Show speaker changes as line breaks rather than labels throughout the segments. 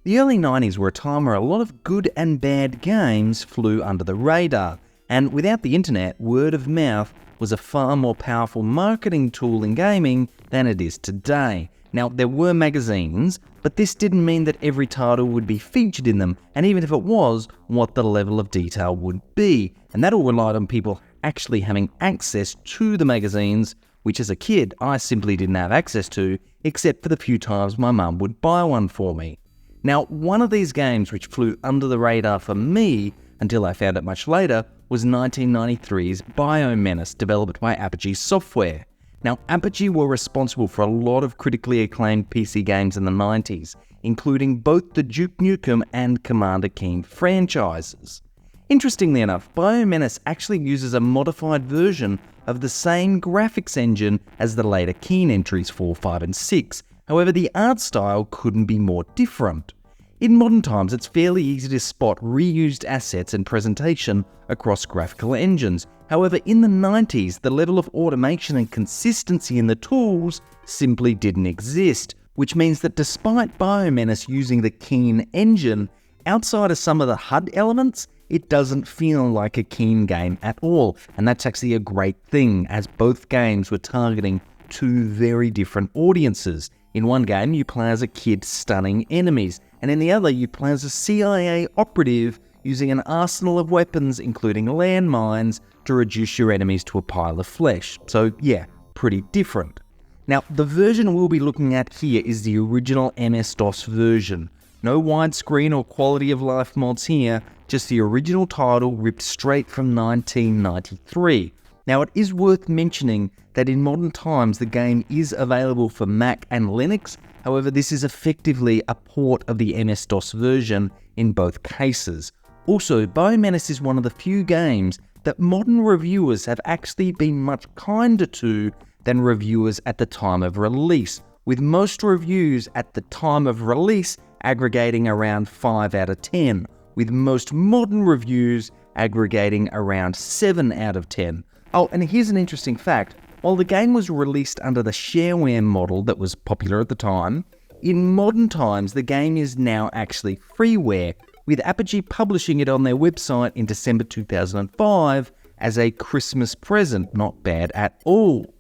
The early 90s were a time where a lot of good and bad games flew under the radar, and without the internet, word of mouth was a far more powerful marketing tool in gaming than it is today. Now, there were magazines, but this didn't mean that every title would be featured in them, and even if it was, what the level of detail would be. And that all relied on people actually having access to the magazines, which as a kid, I simply didn't have access to, except for the few times my mum would buy one for me. Now, one of these games which flew under the radar for me, until I found it much later, was 1993's Biomenace, developed by Apogee Software. Now, Apogee were responsible for a lot of critically acclaimed PC games in the 90s, including both the Duke Nukem and Commander Keen franchises. Interestingly enough, Biomenace actually uses a modified version of the same graphics engine as the later Keen entries 4, 5 and 6, however the art style couldn't be more different. In modern times, it's fairly easy to spot reused assets and presentation across graphical engines. However, in the 90s, the level of automation and consistency in the tools simply didn't exist, which means that despite Biomenace using the Keen engine, outside of some of the HUD elements, it doesn't feel like a Keen game at all. And that's actually a great thing, as both games were targeting two very different audiences. In one game, you play as a kid stunning enemies, and in the other, you play as a CIA operative using an arsenal of weapons, including landmines, to reduce your enemies to a pile of flesh. So yeah, pretty different. Now, the version we'll be looking at here is the original MS-DOS version. No widescreen or quality of life mods here, just the original title ripped straight from 1993. Now, it is worth mentioning that in modern times the game is available for Mac and Linux, however this is effectively a port of the MS-DOS version in both cases. Also, Biomenace is one of the few games that modern reviewers have actually been much kinder to than reviewers at the time of release, with most reviews at the time of release aggregating around 5 out of 10, with most modern reviews aggregating around 7 out of 10. Oh, and here's an interesting fact. While the game was released under the shareware model that was popular at the time, in modern times the game is now actually freeware, with Apogee publishing it on their website in December 2005 as a Christmas present. Not bad at all.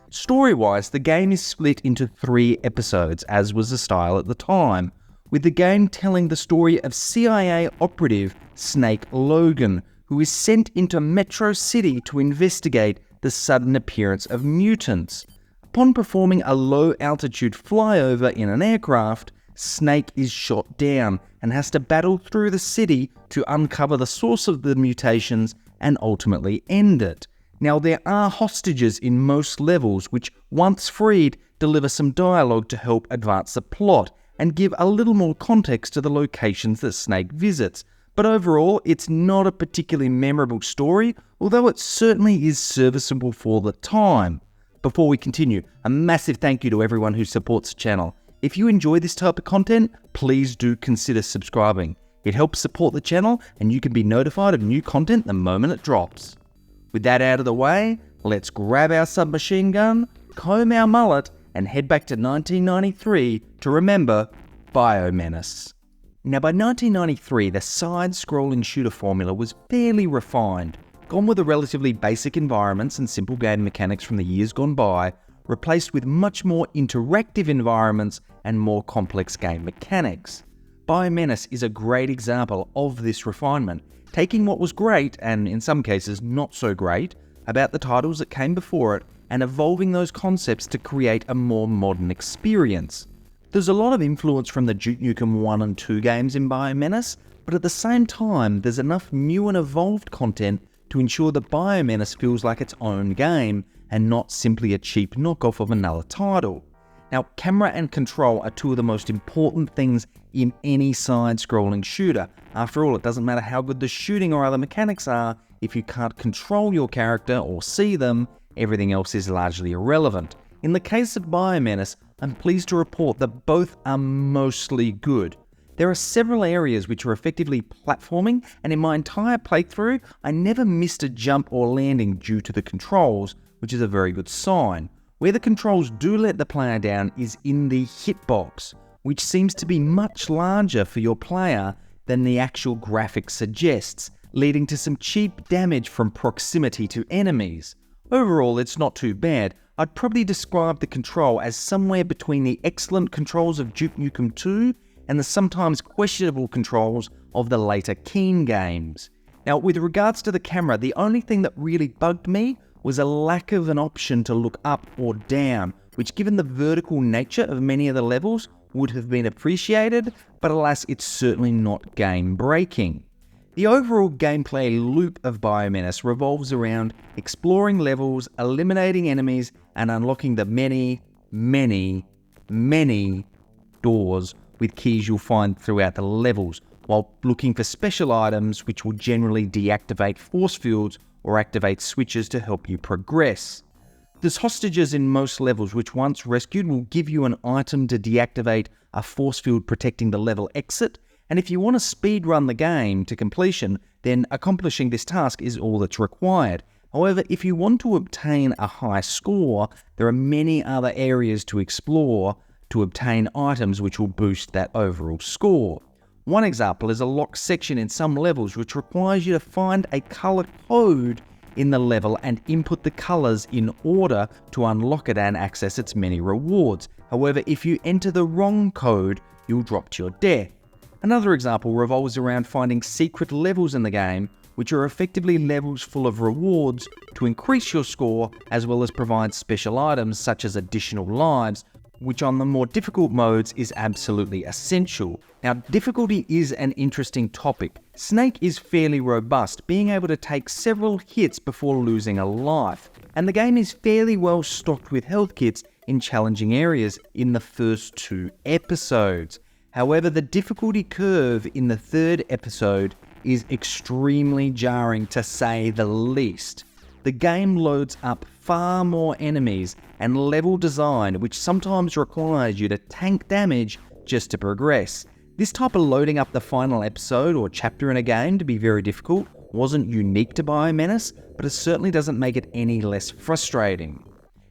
Story-wise, the game is split into 3 episodes, as was the style at the time, with the game telling the story of CIA operative Snake Logan, who is sent into Metro City to investigate the sudden appearance of mutants. Upon performing a low-altitude flyover in an aircraft, Snake is shot down and has to battle through the city to uncover the source of the mutations and ultimately end it. Now, there are hostages in most levels which, once freed, deliver some dialogue to help advance the plot and give a little more context to the locations that Snake visits. But overall, it's not a particularly memorable story, although it certainly is serviceable for the time. Before we continue, a massive thank you to everyone who supports the channel. If you enjoy this type of content, please do consider subscribing. It helps support the channel and you can be notified of new content the moment it drops. With that out of the way, let's grab our submachine gun, comb our mullet, and head back to 1993 to remember Biomenace. Now, by 1993, the side-scrolling shooter formula was fairly refined, gone with the relatively basic environments and simple game mechanics from the years gone by, replaced with much more interactive environments and more complex game mechanics. Biomenace is a great example of this refinement, taking what was great, and in some cases not so great, about the titles that came before it and evolving those concepts to create a more modern experience. There's a lot of influence from the Duke Nukem 1 and 2 games in Biomenace, but at the same time, there's enough new and evolved content to ensure that Biomenace feels like its own game and not simply a cheap knockoff of another title. Now, camera and control are two of the most important things in any side-scrolling shooter. After all, it doesn't matter how good the shooting or other mechanics are, if you can't control your character or see them, everything else is largely irrelevant. In the case of Biomenace, I'm pleased to report that both are mostly good. There are several areas which are effectively platforming, and in my entire playthrough, I never missed a jump or landing due to the controls, which is a very good sign. Where the controls do let the player down is in the hitbox. which seems to be much larger for your player than the actual graphic suggests, leading to some cheap damage from proximity to enemies. Overall, it's not too bad. I'd probably describe the control as somewhere between the excellent controls of Duke Nukem 2 and the sometimes questionable controls of the later Keen games. Now, with regards to the camera, the only thing that really bugged me was a lack of an option to look up or down, which, given the vertical nature of many of the levels, would have been appreciated, but alas, it's certainly not game-breaking. The overall gameplay loop of Biomenace revolves around exploring levels, eliminating enemies, and unlocking the many, many, many doors with keys you'll find throughout the levels, while looking for special items which will generally deactivate force fields or activate switches to help you progress. There's hostages in most levels which, once rescued, will give you an item to deactivate a force field protecting the level exit, and if you want to speedrun the game to completion, then accomplishing this task is all that's required. However, if you want to obtain a high score, there are many other areas to explore to obtain items which will boost that overall score. One example is a locked section in some levels which requires you to find a color code in the level and input the colors in order to unlock it and access its many rewards. However, if you enter the wrong code, you'll drop to your death. Another example revolves around finding secret levels in the game, which are effectively levels full of rewards to increase your score, as well as provide special items such as additional lives, which on the more difficult modes is absolutely essential. Now, difficulty is an interesting topic. Snake is fairly robust, being able to take several hits before losing a life, and the game is fairly well stocked with health kits in challenging areas in the first 2 episodes. However, the difficulty curve in the 3rd episode is extremely jarring, to say the least. The game loads up far more enemies and level design, which sometimes requires you to tank damage just to progress. This type of loading up the final episode or chapter in a game to be very difficult wasn't unique to Biomenace, but it certainly doesn't make it any less frustrating.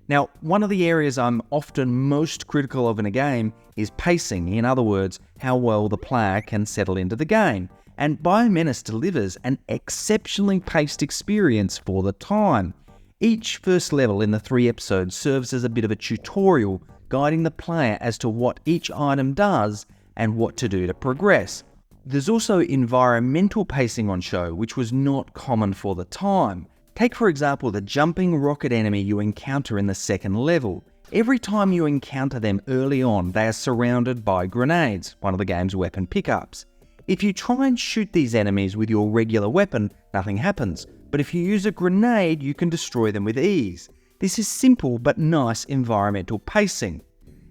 Now, one of the areas I'm often most critical of in a game is pacing, in other words, how well the player can settle into the game, and Biomenace delivers an exceptionally paced experience for the time. Each first level in the 3 episodes serves as a bit of a tutorial, guiding the player as to what each item does and what to do to progress. There's also environmental pacing on show, which was not common for the time. Take, for example, the jumping rocket enemy you encounter in the 2nd level. Every time you encounter them early on, they are surrounded by grenades, one of the game's weapon pickups. If you try and shoot these enemies with your regular weapon, nothing happens, but if you use a grenade, you can destroy them with ease. This is simple but nice environmental pacing.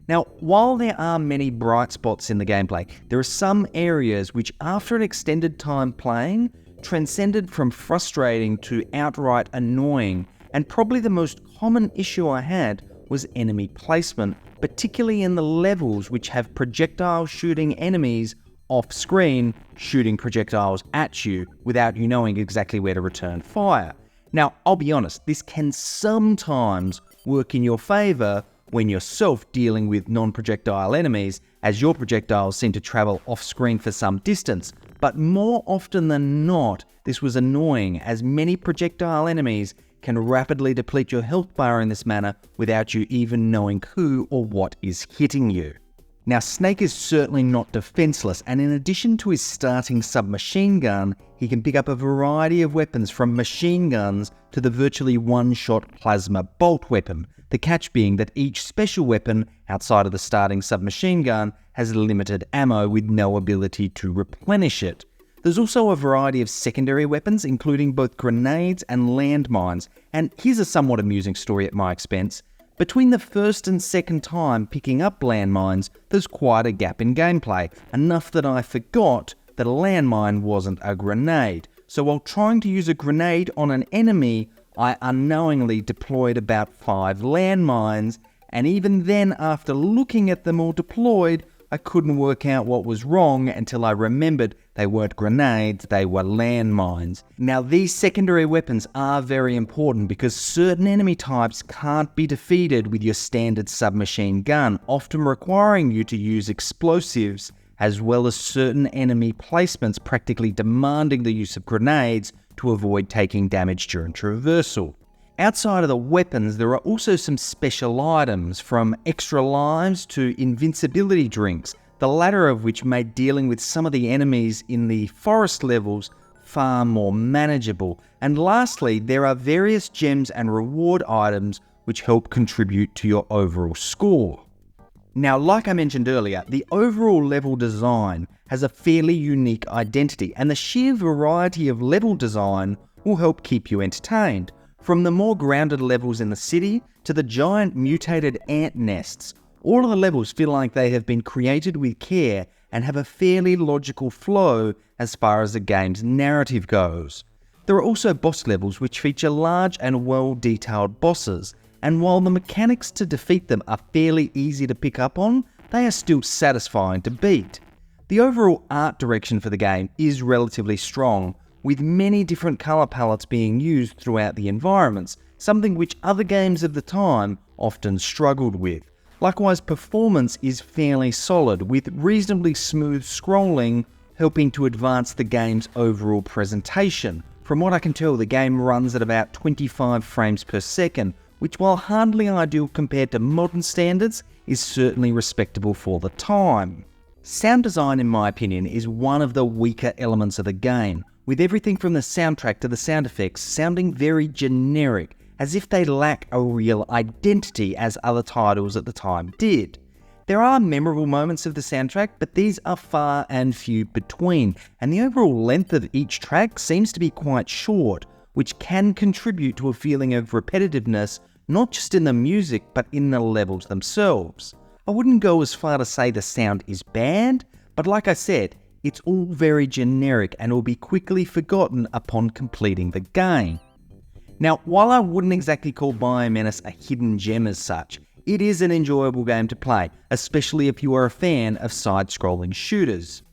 Now, while there are many bright spots in the gameplay, there are some areas which, after an extended time playing, transcended from frustrating to outright annoying, and probably the most common issue I had was enemy placement, particularly in the levels which have projectile shooting enemies off screen, shooting projectiles at you without you knowing exactly where to return fire. Now, I'll be honest, this can sometimes work in your favour when you're dealing with non-projectile enemies, as your projectiles seem to travel off-screen for some distance, but more often than not, this was annoying, as many projectile enemies can rapidly deplete your health bar in this manner without you even knowing who or what is hitting you. Now, Snake is certainly not defenseless, and in addition to his starting submachine gun, he can pick up a variety of weapons from machine guns to the virtually one-shot plasma bolt weapon, the catch being that each special weapon outside of the starting submachine gun has limited ammo with no ability to replenish it. There's also a variety of secondary weapons, including both grenades and landmines, and here's a somewhat amusing story at my expense. Between the first and second time picking up landmines, there's quite a gap in gameplay, enough that I forgot that a landmine wasn't a grenade. So while trying to use a grenade on an enemy, I unknowingly deployed about 5 landmines, and even then, after looking at them all deployed, I couldn't work out what was wrong until I remembered they weren't grenades, they were landmines. Now these secondary weapons are very important because certain enemy types can't be defeated with your standard submachine gun, often requiring you to use explosives, as well as certain enemy placements practically demanding the use of grenades to avoid taking damage during traversal. Outside of the weapons, there are also some special items, from extra lives to invincibility drinks, the latter of which made dealing with some of the enemies in the forest levels far more manageable. And lastly, there are various gems and reward items which help contribute to your overall score. Now, like I mentioned earlier, the overall level design has a fairly unique identity, and the sheer variety of level design will help keep you entertained. From the more grounded levels in the city to the giant mutated ant nests, all of the levels feel like they have been created with care and have a fairly logical flow as far as the game's narrative goes. There are also boss levels which feature large and well-detailed bosses, and while the mechanics to defeat them are fairly easy to pick up on, they are still satisfying to beat. The overall art direction for the game is relatively strong, with many different colour palettes being used throughout the environments, something which other games of the time often struggled with. Likewise, performance is fairly solid, with reasonably smooth scrolling helping to advance the game's overall presentation. From what I can tell, the game runs at about 25 frames per second, which, while hardly ideal compared to modern standards, is certainly respectable for the time. Sound design, in my opinion, is one of the weaker elements of the game, with everything from the soundtrack to the sound effects sounding very generic, as if they lack a real identity as other titles at the time did. There are memorable moments of the soundtrack, but these are far and few between, and the overall length of each track seems to be quite short, which can contribute to a feeling of repetitiveness, not just in the music, but in the levels themselves. I wouldn't go as far to say the sound is bad, but like I said, it's all very generic and will be quickly forgotten upon completing the game. Now, while I wouldn't exactly call Biomenace a hidden gem as such, it is an enjoyable game to play, especially if you are a fan of side-scrolling shooters.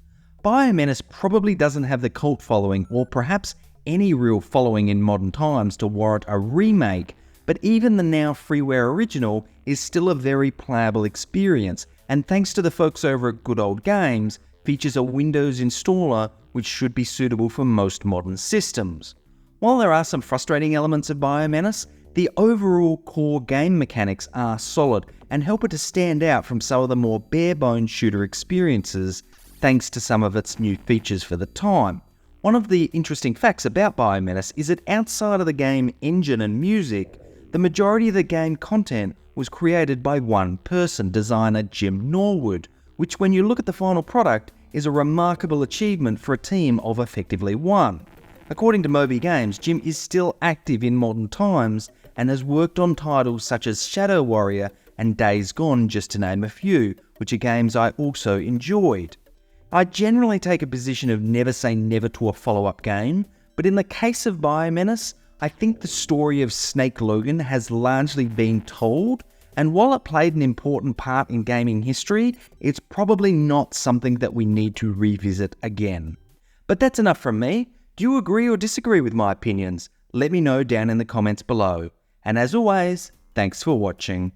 Biomenace probably doesn't have the cult following, or perhaps any real following in modern times, to warrant a remake, but even the now freeware original is still a very playable experience, and thanks to the folks over at Good Old Games, features a Windows installer which should be suitable for most modern systems. While there are some frustrating elements of Biomenace, the overall core game mechanics are solid and help it to stand out from some of the more bare-bones shooter experiences, thanks to some of its new features for the time. One of the interesting facts about Biomenace is that outside of the game engine and music, the majority of the game content was created by one person, designer Jim Norwood, which, when you look at the final product, is a remarkable achievement for a team of effectively one. According to Moby Games, Jim is still active in modern times and has worked on titles such as Shadow Warrior and Days Gone, just to name a few, which are games I also enjoyed. I generally take a position of never say never to a follow-up game, but in the case of Biomenace, I think the story of Snake Logan has largely been told, and while it played an important part in gaming history, it's probably not something that we need to revisit again. But that's enough from me. Do you agree or disagree with my opinions? Let me know down in the comments below. And as always, thanks for watching.